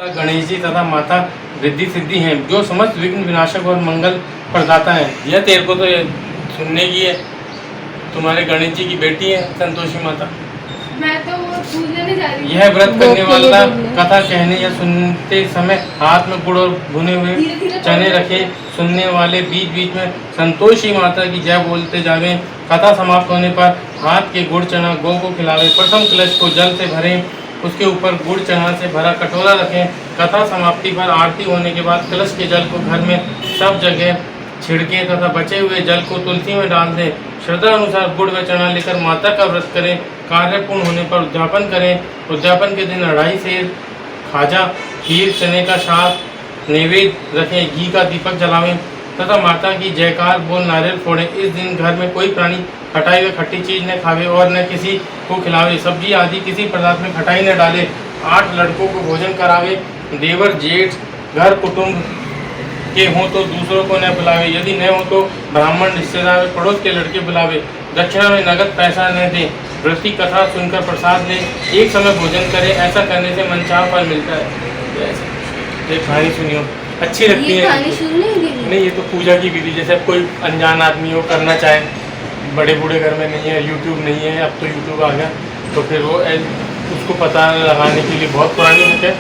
गणेश जी तथा माता रिद्धि सिद्धि हैं, जो समस्त विघ्न विनाशक और मंगल प्रदाता हैं। यह तेरे को तो ये सुनने की है। तुम्हारे गणेश जी की बेटी है संतोषी माता। मैं तो वो पूजने नहीं जा रही हूँ। यह व्रत करने वाला कथा कहने या सुनते समय हाथ में गुड़ और भुने हुए चने रखे, सुनने वाले बीच बीच में संतोषी माता की जय बोलते जावे। कथा समाप्त होने पर हाथ के गुड़ चना गौ को खिलावे। प्रथम कलश को जल से भरें, उसके ऊपर गुड़ चना से भरा कटोरा रखें। कथा समाप्ति पर आरती होने के बाद कलश के जल को घर में सब जगह छिड़कें तथा बचे हुए जल को तुलसी में डाल दें। श्रद्धा अनुसार गुड़ व चना लेकर माता का व्रत करें। कार्य पूर्ण होने पर उद्यापन करें। उद्यापन के दिन अढ़ाई सेर खाजा, खीर, चने का साग नैवेद्य रखें। घी का दीपक जलावें तथा माता की जयकार बोल नारियल फोड़ें। इस दिन घर में कोई प्राणी खटाई व खट्टी चीज न खावे और न किसी को खिलावे। सब्जी आदि किसी पदार्थ में खटाई न डाले। 8 लड़कों को भोजन करावे। देवर जेठ घर कुटुंब के हों तो दूसरों को न बुलावे। यदि न हो तो ब्राह्मण रिश्तेदार पड़ोस के लड़के बुलावे। दक्षिणा में नगद पैसा न दें। व्रत की कथा सुनकर प्रसाद लें। एक समय भोजन करें। ऐसा करने से मनचाहा फल मिलता है। एक कहानी सुनियो, अच्छी लगती है। नहीं, ये तो पूजा की विधि, जैसे अब कोई अनजान आदमी हो करना चाहे, बड़े बूढ़े घर में नहीं है, यूट्यूब नहीं है, अब तो यूट्यूब आ गया, तो फिर वो उसको पता लगाने के लिए बहुत पुरानी बुक है।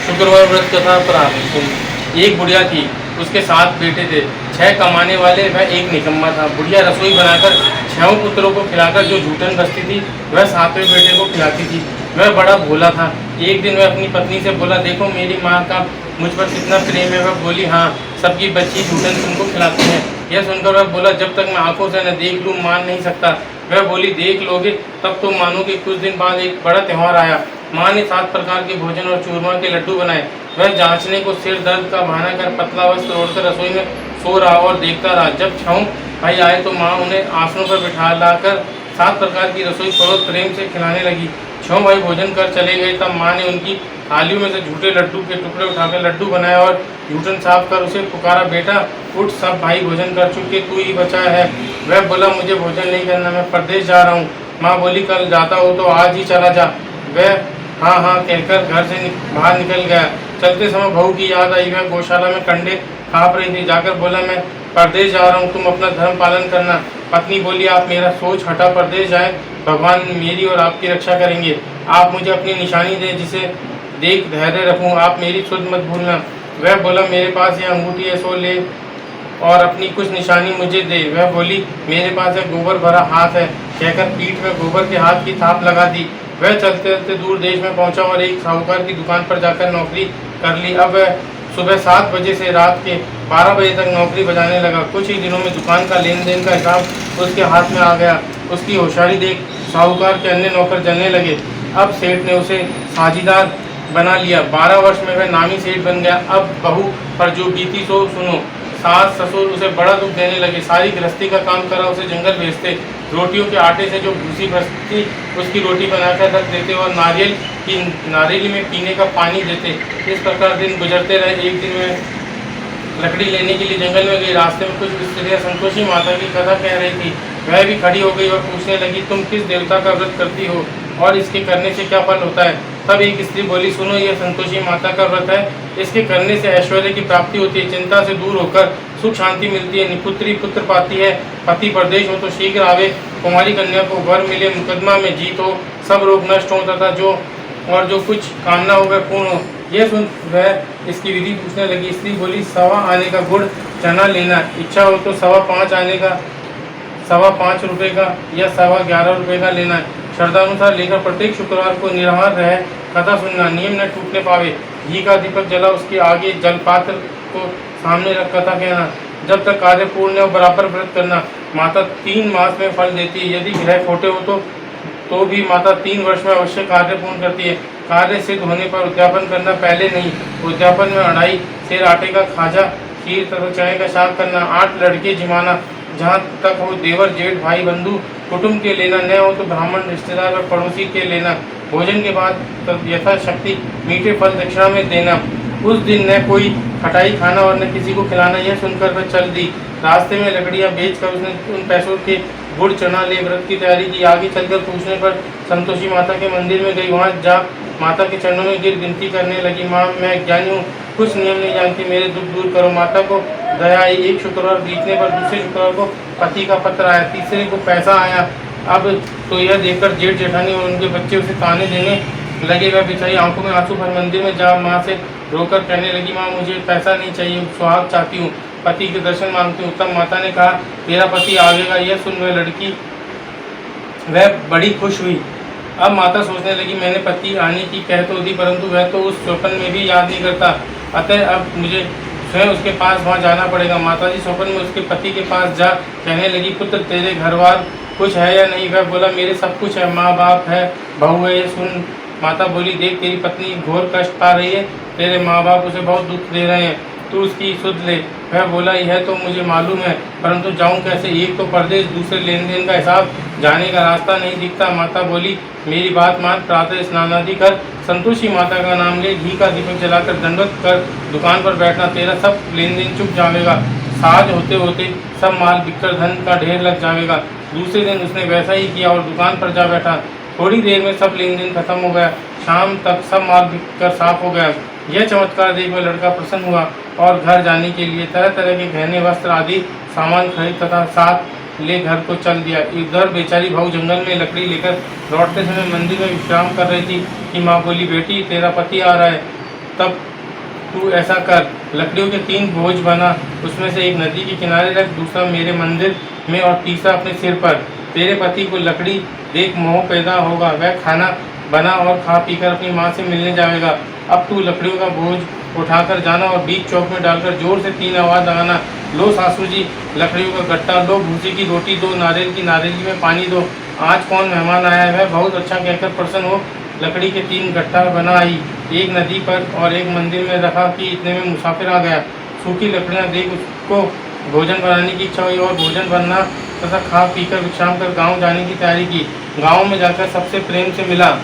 शुक्रवार व्रत कथा प्रारंभ। एक बुढ़िया थी, उसके 7 बेटे थे। 6 कमाने वाले, वह एक निकम्मा था। बुढ़िया रसोई बनाकर 6 पुत्रों को खिलाकर जो झूठन बसती थी, वह 7वें बेटे को खिलाती थी। वह बड़ा भोला था। एक दिन वह अपनी पत्नी से बोला, देखो मेरी माँ का मुझ पर कितना प्रेम है। वह बोली, हाँ, सबकी बच्ची झूठन तुमको खिलाती है। यह सुनकर वह बोला, जब तक मैं आंखों से न देख लूँ मान नहीं सकता। वह बोली, देख लोगे तब तो मानोगे। कुछ दिन बाद एक बड़ा त्यौहार आया। माँ ने 7 प्रकार के भोजन और चूरमा के लड्डू बनाए। वह जांचने को सिर दर्द का बहाना कर पतला वस्त्र ओढ़कर रसोई में सो रहा और देखता रहा। जब 6 भाई आए तो माँ उन्हें आसनों पर बिठा लाकर 7 प्रकार की रसोई परोस प्रेम से खिलाने लगी। 6 भाई भोजन कर चले गए। तब माँ ने उनकी थालियों में से झूठे लड्डू के टुकड़े उठाकर लड्डू बनाए और झूठन साफ कर उसे पुकारा, बेटा उठ, सब भाई भोजन कर चुके, तू ही बचा है। वह बोला, मुझे भोजन नहीं करना, मैं परदेश जा रहा हूँ। माँ बोली, कल जाता हो तो आज ही चला जा। वह हाँ हाँ कहकर घर से बाहर निकल गया। चलते समय बहू की याद आई। वह गौशाला में कंडे काँप रही थी। जाकर बोला, मैं परदेश जा रहा हूँ, तुम अपना धर्म पालन करना। पत्नी बोली, आप मेरा सोच हटा परदेश जाए, भगवान मेरी और आपकी रक्षा करेंगे। आप मुझे अपनी निशानी दें, जिसे देख धैर्य रखूँ। आप मेरी सुध मत भूलना। वह बोला, मेरे पास ये अंगूठी है, सो ले और अपनी कुछ निशानी मुझे दे। वह बोली, मेरे पास एक गोबर भरा हाथ है, कहकर पीठ में गोबर के हाथ की थाप लगा दी। वह चलते चलते दूर देश में पहुंचा और एक साहूकार की दुकान पर जाकर नौकरी कर ली। अब वह सुबह 7 बजे से रात के 12 बजे तक नौकरी बजाने लगा। कुछ ही दिनों में दुकान का लेन देन का हिसाब उसके हाथ में आ गया। उसकी होशियारी देख साहूकार के अन्य नौकर जलने लगे। अब सेठ ने उसे साझीदार बना लिया। 12 वर्ष में वह नामी सेठ बन गया। अब बहू पर जो बीती सो सुनो। सास ससुर उसे बड़ा दुख देने लगे। सारी गृहस्थी का काम करा उसे जंगल भेजते। रोटियों के आटे से जो भूसी बचती उसकी रोटी बनाकर रख देते और नारियल में पीने का पानी देते। इस प्रकार दिन गुजरते रहे। एक दिन में लकड़ी लेने के लिए जंगल में गई। रास्ते में कुछ स्त्रियाँ संतोषी माता की कथा कह रही थी। वह भी खड़ी हो गई और पूछने लगी, तुम किस देवता का व्रत करती हो और इसके करने से क्या फल होता है। तब एक स्त्री बोली, सुनो, यह संतोषी माता का व्रत है। इसके करने से ऐश्वर्य की प्राप्ति होती है, चिंता से दूर होकर सुख शांति मिलती है, निपुत्री पुत्र पाती है, पति परदेश हो तो शीघ्र आवे, कुमारी कन्या को वर मिले, मुकदमा में जीत हो, सब रोग नष्ट हो तथा जो कुछ कामना हो वह पूर्ण हो। यह सुन वह इसकी विधि पूछने लगी। स्त्री बोली, 1.25 आने का गुड़ चना लेना, इच्छा हो तो 5.25 आने का 5.25 रुपये का या 11.25 रुपये का लेना है। श्रद्धानुसार लेकर प्रत्येक शुक्रवार को निराहार रहे कथा सुनना, नियम न टूटने पावे। घी का दीपक जला उसके आगे जलपात्र को सामने रख कथा कहना। जब तक कार्य पूर्ण और बराबर व्रत करना। माता 3 मास में फल देती है। यदि ग्रह खोटे हो तो भी माता 3 वर्ष में अवश्य कार्य पूर्ण करती है। कार्य सिद्ध होने पर उद्यापन करना, पहले नहीं। उद्यापन में 2.5 सेर आटे का खाजा, खीर तथा चने का साग करना। 8 लड़के जिमाना, जहाँ तक हो देवर जेठ भाई बंधु कुटुंब के लेना, न हो तो ब्राह्मण रिश्तेदार और पड़ोसी के लेना। भोजन के बाद यथाशक्ति मीठे फल दक्षिणा में देना। उस दिन न कोई खटाई खाना और न किसी को खिलाना। यह सुनकर वह चल दी। रास्ते में लकड़ियाँ बेचकर उसने उन पैसों के गुड़ चना ले व्रत की तैयारी की। आगे चलकर पूछने पर संतोषी माता के मंदिर में गई। वहाँ जा माता के चरणों में गिर विनती करने लगी, माँ मैं ज्ञानी हूँ, कुछ नियम नहीं जानती, मेरे दुख दूर करो। माता को दया आई। एक शुक्रवार बीतने पर दूसरे शुक्रवार को पति का पत्र आया, तीसरे को पैसा आया। अब तो यह देखकर जेठ जेठानी और उनके बच्चे उसे ताने देने लगे। वह बेचारी आंखों में आंसू भर मंदिर में जा माँ से रोकर कहने लगी, माँ मुझे पैसा नहीं चाहिए, सुहाग चाहती हूँ, पति के दर्शन मांगती हूँ। तब माता ने कहा तेरा पति आवेगा। यह सुन वह लड़की वह बड़ी खुश हुई। अब माता सोचने लगी, मैंने पति आने की कह तो दी, परंतु वह तो उस स्वप्न में भी याद नहीं करता, अतः अब मुझे स्वयं उसके पास वहाँ जाना पड़ेगा। माता जी स्वप्न में उसके पति के पास जा कहने लगी, पुत्र तेरे घर बार कुछ है या नहीं? वह बोला, मेरे सब कुछ है, माँ बाप है, बहू है। ये सुन माता बोली, देख तेरी पत्नी घोर कष्ट पा रही है, तेरे माँ बाप उसे बहुत दुख दे रहे हैं, तू उसकी सुध ले। वह बोला, यह तो मुझे मालूम है, परंतु जाऊं कैसे? एक तो परदेश, दूसरे लेन देन का हिसाब, जाने का रास्ता नहीं दिखता। माता बोली, मेरी बात मान, प्रातः स्नान आदि कर, संतोषी माता का नाम ले, घी का दीपक जलाकर दंडवत कर दुकान पर बैठना, तेरा सब लेन देन चुक जाएगा। साज होते होते सब माल बिककर धन का ढेर लग जाएगा। दूसरे दिन उसने वैसा ही किया और दुकान पर जा बैठा। थोड़ी देर में सब लेन देन खत्म हो गया। शाम तक सब माल बिककर साफ हो गया। यह चमत्कार देख वह लड़का प्रसन्न हुआ और घर जाने के लिए तरह तरह के गहने वस्त्र आदि सामान खरीद तथा साथ ले घर को चल दिया। इधर बेचारी बहू जंगल में लकड़ी लेकर लौटते समय मंदिर में विश्राम कर रही थी कि माँ बोली, बेटी तेरा पति आ रहा है, तब तू ऐसा कर, लकड़ियों के 3 बोझ बना, उसमें से एक नदी के किनारे रख, दूसरा मेरे मंदिर में और तीसरा अपने सिर पर। तेरे पति को लकड़ी देख मोह पैदा होगा, वह खाना बना और खा पीकर अपनी माँ से मिलने जाएगा। अब तू लकड़ियों का बोझ उठाकर जाना और बीच चौक में डालकर जोर से 3 आवाज़ लगाना, लो सासू जी लकड़ियों का गट्टा, लो भूसी की रोटी दो, नारियल की नारियल में पानी दो, आज कौन मेहमान आया है? वह बहुत अच्छा कहकर प्रसन्न हो लकड़ी के 3 गट्टा बना आई, एक नदी पर और एक मंदिर में रखा कि इतने में मुसाफिर आ गया। सूखी लकड़ियाँ देख उसको भोजन बनाने की इच्छा हुई और भोजन बनना तथा खा पीकर विश्राम कर गाँव जाने की तैयारी की। गाँव में जाकर सबसे प्रेम से मिला।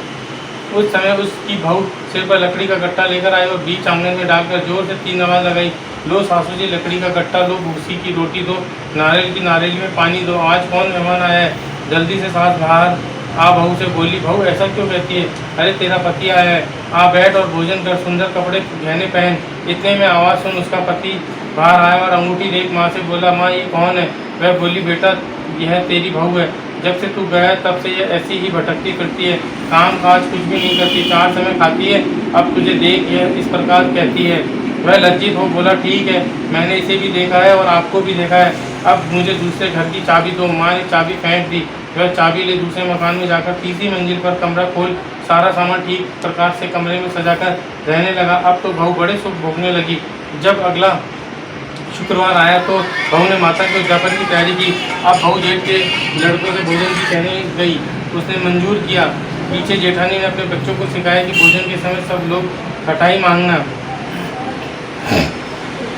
उस समय उसकी बहू सिर पर लकड़ी का गट्टा लेकर आई और बीच आंगन में डालकर जोर से 3 आवाज़ लगाई, लो सासू जी लकड़ी का गट्टा, लो भूसी की रोटी दो, नारियल की नारियल में पानी दो, आज कौन मेहमान आया है? जल्दी से सास बाहर आ। बहू से बोली, बहू ऐसा क्यों कहती है? अरे तेरा पति आया है, आ बैठ और भोजन कर, सुंदर कपड़े गहने पहन। इतने में आवाज़ सुन उसका पति बाहर आया और अंगूठी देख माँ से बोला, माँ ये कौन है? वह बोली, बेटा यह तेरी बहू है, जब से तू गया तब से ये ऐसी ही भटकती फिरती है, काम काज कुछ भी नहीं करती, 4 समय खाती है, अब तुझे देख यह इस प्रकार कहती है। वह लज्जित हो बोला, ठीक है, मैंने इसे भी देखा है और आपको भी देखा है, अब मुझे दूसरे घर की चाबी दो। माँ ने चाबी फेंक दी। वह चाबी ले दूसरे मकान में जाकर तीसरी मंजिल पर कमरा खोल सारा सामान ठीक प्रकार से कमरे में सजाकर रहने लगा। अब तो बहू बड़े सुख भोगने लगी। जब अगला शुक्रवार आया तो बहू ने माता के उद्यापन की तैयारी की। अब बहू जेठ के लड़कों से भोजन की कहने गई, उसने मंजूर किया। पीछे जेठानी ने अपने बच्चों को सिखाया कि भोजन के समय सब लोग खटाई मांगना,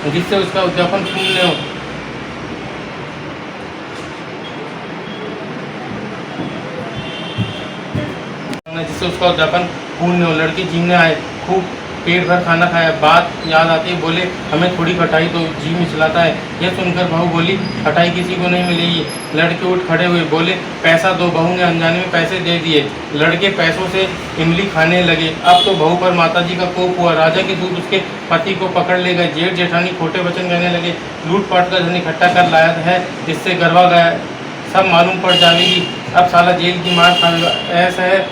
जिससे उसका उद्यापन पूर्ण हो। जिससे उसका उद्यापन पूर्ण हो। लड़के जीने आए, खूब पेट भर खाना खाया। बात याद आती है, बोले हमें थोड़ी खटाई तो जी मिचलाता है। यह सुनकर बहू बोली, खटाई किसी को नहीं मिलेगी। लड़के उठ खड़े हुए, बोले पैसा दो। बहू ने अनजाने में पैसे दे दिए। लड़के पैसों से इमली खाने लगे। अब तो बहू पर माताजी का कोप हुआ। राजा के दूत उसके पति को पकड़ ले गए। जेठ जेठानी खोटे वचन कहने लगे, लूट पाट कर धन इकट्ठा कर लाया है, इससे गरबा गया, सब मालूम पड़ जाएगी, अब साला जेल की मार खाएगा। ऐसा है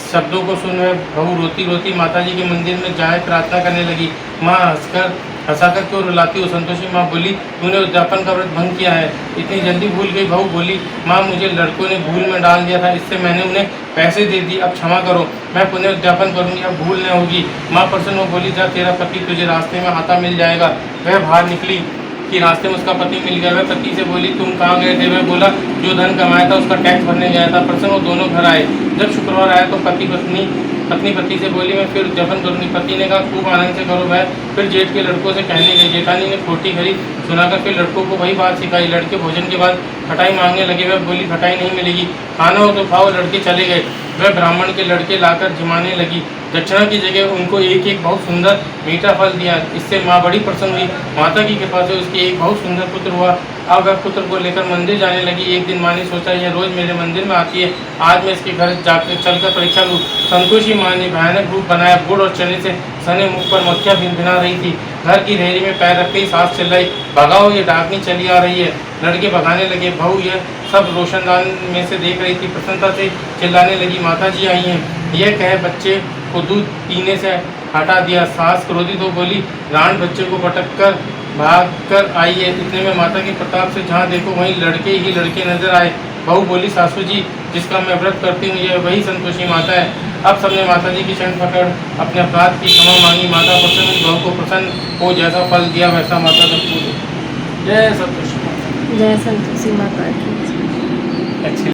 शब्दों को सुन वह बहू रोती रोती माताजी के मंदिर में जाए प्रार्थना करने लगी। माँ हंसाकर क्यों रुलाती हो? संतोषी माँ बोली, तूने उद्यापन का व्रत भंग किया है, इतनी जल्दी भूल गई? बहू बोली, माँ मुझे लड़कों ने भूल में डाल दिया था, इससे मैंने उन्हें पैसे दे दिए, अब क्षमा करो, मैं पुनः उद्यापन करूँगी, अब भूल न होगी। माँ प्रसन्न हो बोली, जा तेरा पति तुझे रास्ते में आता मिल जाएगा। वह बाहर निकली कि रास्ते में उसका पति मिल गया। वह पति से बोली, तुम कहाँ गए थे? वह बोला, जो धन कमाया था उसका टैक्स भरने गया था। प्रसन्न वो दोनों घर आए। जब शुक्रवार आया तो पति से बोली, मैं फिर उद्यापन करूँगी। पति ने कहा, खूब आनंद से करो। वह फिर जेठ के लड़कों से कहने गई। जेठानी ने खोटी खरी सुनाकर फिर लड़कों को वही बात सिखाई। लड़के भोजन के बाद खटाई मांगने लगे। वह बोली, खटाई नहीं मिलेगी, खाना हो तो खाओ। लड़के चले गए। वह ब्राह्मण के लड़के लाकर जिमाने लगी। दक्षिणा की जगह उनको एक एक बहुत सुंदर मीठा फल दिया। इससे माँ बड़ी प्रसन्न हुई। माता की कृपा से उसकी एक बहुत सुंदर पुत्र हुआ। अब वह पुत्र को लेकर मंदिर जाने लगी। एक दिन माँ ने सोचा, यह रोज मेरे मंदिर में आती है, आज मैं इसके घर जाकर चलकर परीक्षा लूँ। संतोषी माँ ने भयानक रूप बनाया। गुड़ और चने से सने मुख पर मक्खियाँ भिनभिना रही थी। घर की रेहड़ी में पैर रखते ही सास चिल्लाई, भगाओ, ये डाकनी चली आ रही है। लड़के भगाने लगे। बहू यह सब रोशनदान में से देख रही थी। प्रसन्नता से चिल्लाने लगी, माता जी आई हैं। यह कह बच्चे को दूध पीने से हटा दिया। सास क्रोधित हो बोली, रान बच्चे को पटक कर भाग कर आई है। इतने में माता के प्रताप से जहाँ देखो वहीं लड़के ही लड़के नजर आए। बहू बोली, सासू जी, जिसका मैं व्रत करती हूँ यह वही संतोषी माता है। अब सबने माता जी की शरण पकड़ अपने अपराध की क्षमा मांगी। माता प्रसन्न हुई। बहू को प्रसन्न हो जैसा फल दिया वैसा माता तक पूरी। जय संतोषी माता। जय संतोषी माता की। अच्छी